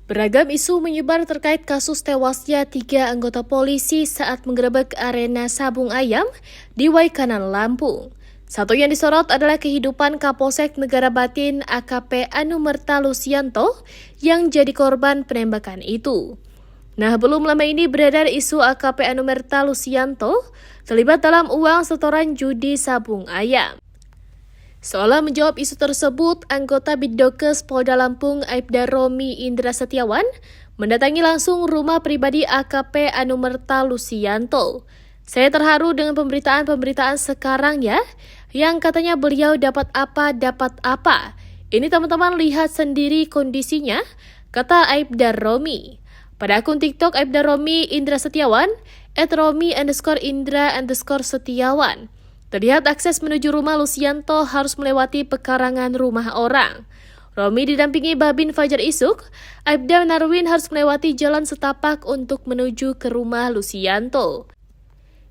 Beragam isu menyebar terkait kasus tewasnya 3 anggota polisi saat menggerebek arena sabung ayam di Waikanan, Lampung. Satu yang disorot adalah kehidupan Kapolsek Negara Batin AKP Anumerta Lusianto yang jadi korban penembakan itu. Nah, belum lama ini beredar isu AKP Anumerta Lusianto terlibat dalam uang setoran judi sabung ayam. Seolah menjawab isu tersebut, anggota Bidokes Polda Lampung Aibda Romi Indra Setiawan mendatangi langsung rumah pribadi AKP Anumerta Lusianto. Saya terharu dengan pemberitaan sekarang ya, yang katanya beliau dapat apa. Ini teman-teman lihat sendiri kondisinya, kata Aibda Romi. Pada akun TikTok Aibda Romi Indra Setiawan, @Romi_Indra_Setiawan. Terlihat akses menuju rumah Lusianto harus melewati pekarangan rumah orang. Romi didampingi Babin Fajar Isuk, Aibda Narwin harus melewati jalan setapak untuk menuju ke rumah Lusianto.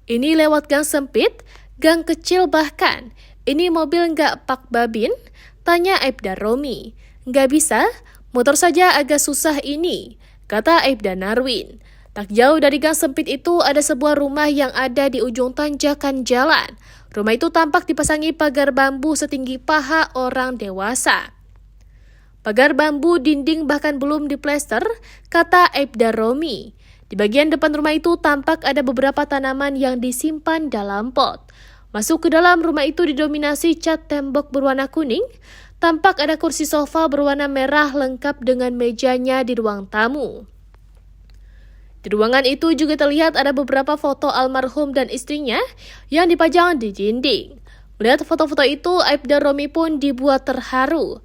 Ini lewat gang sempit, gang kecil bahkan. Ini mobil nggak Pak Babin? Tanya Aibda Romi. Nggak bisa, motor saja agak susah ini, kata Aibda Narwin. Tak jauh dari gang sempit itu ada sebuah rumah yang ada di ujung tanjakan jalan. Rumah itu tampak dipasangi pagar bambu setinggi paha orang dewasa. Pagar bambu dinding bahkan belum diplester, kata Aibda Romi. Di bagian depan rumah itu tampak ada beberapa tanaman yang disimpan dalam pot. Masuk ke dalam rumah itu didominasi cat tembok berwarna kuning. Tampak ada kursi sofa berwarna merah lengkap dengan mejanya di ruang tamu. Di ruangan itu juga terlihat ada beberapa foto almarhum dan istrinya yang dipajang di dinding. Melihat foto-foto itu, Aibda Romi pun dibuat terharu.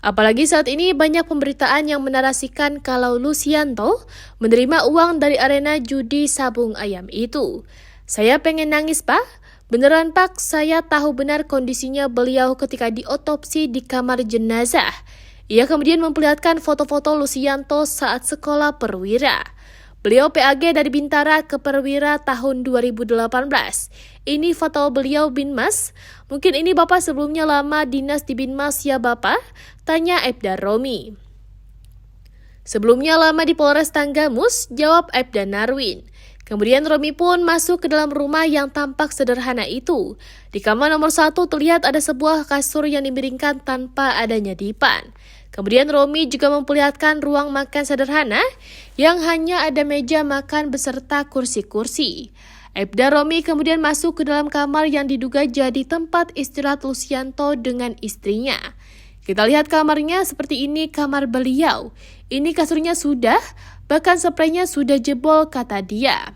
Apalagi saat ini banyak pemberitaan yang menarasikan kalau Lusianto menerima uang dari arena judi sabung ayam itu. Saya pengen nangis, Pak. Beneran, Pak, saya tahu benar kondisinya beliau ketika diotopsi di kamar jenazah. Ia kemudian memperlihatkan foto-foto Lusianto saat sekolah perwira. Beliau PAG dari Bintara ke Perwira tahun 2018. Ini foto beliau Binmas. Mungkin ini Bapak sebelumnya lama dinas di Binmas ya Bapak? Tanya Aibda Romi. Sebelumnya lama di Polres Tanggamus, jawab Aibda Narwin. Kemudian Romi pun masuk ke dalam rumah yang tampak sederhana itu. Di kamar nomor 1 terlihat ada sebuah kasur yang dimiringkan tanpa adanya dipan. Kemudian Romi juga memperlihatkan ruang makan sederhana yang hanya ada meja makan beserta kursi-kursi. Aibda Romi kemudian masuk ke dalam kamar yang diduga jadi tempat istirahat Lusianto dengan istrinya. Kita lihat kamarnya seperti ini kamar beliau. Ini kasurnya sudah, bahkan spraynya sudah jebol, kata dia.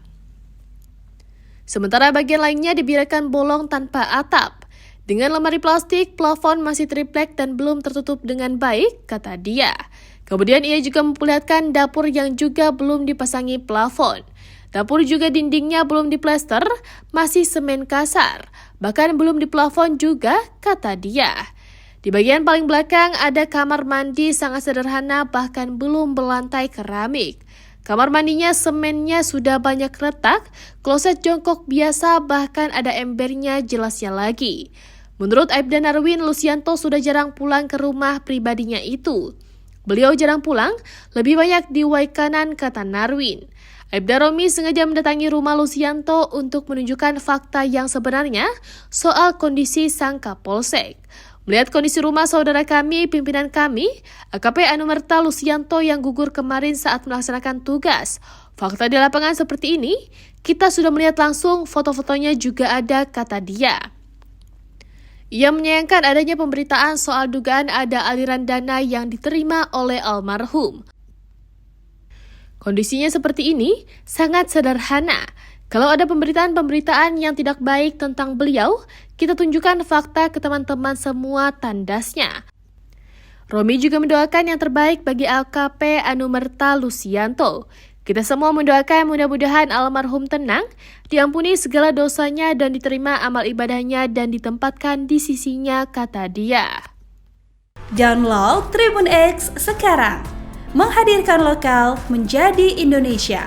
Sementara bagian lainnya dibiarkan bolong tanpa atap. Dengan lemari plastik, plafon masih triplek dan belum tertutup dengan baik, kata dia. Kemudian ia juga memperlihatkan dapur yang juga belum dipasangi plafon. Dapur juga dindingnya belum diplester, masih semen kasar. Bahkan belum diplafon juga, kata dia. Di bagian paling belakang ada kamar mandi sangat sederhana bahkan belum berlantai keramik. Kamar mandinya semennya sudah banyak retak, kloset jongkok biasa bahkan ada embernya jelasnya lagi. Menurut Aibda Narwin, Lusianto sudah jarang pulang ke rumah pribadinya itu. Beliau jarang pulang, lebih banyak di Waikanan, kata Narwin. Aibda Romi sengaja mendatangi rumah Lusianto untuk menunjukkan fakta yang sebenarnya soal kondisi sang Kapolsek. Melihat kondisi rumah saudara kami, pimpinan kami, AKP Anumerta Lusianto yang gugur kemarin saat melaksanakan tugas. Fakta di lapangan seperti ini, kita sudah melihat langsung, foto-fotonya juga ada, kata dia. Ia menyayangkan adanya pemberitaan soal dugaan ada aliran dana yang diterima oleh almarhum. Kondisinya seperti ini sangat sederhana. Kalau ada pemberitaan yang tidak baik tentang beliau, kita tunjukkan fakta ke teman-teman semua, tandasnya. Romi juga mendoakan yang terbaik bagi AKP Anumerta Lusianto. Kita semua mendoakan mudah-mudahan almarhum tenang, diampuni segala dosanya dan diterima amal ibadahnya dan ditempatkan di sisinya, kata dia. Download Tribun X sekarang, menghadirkan lokal menjadi Indonesia.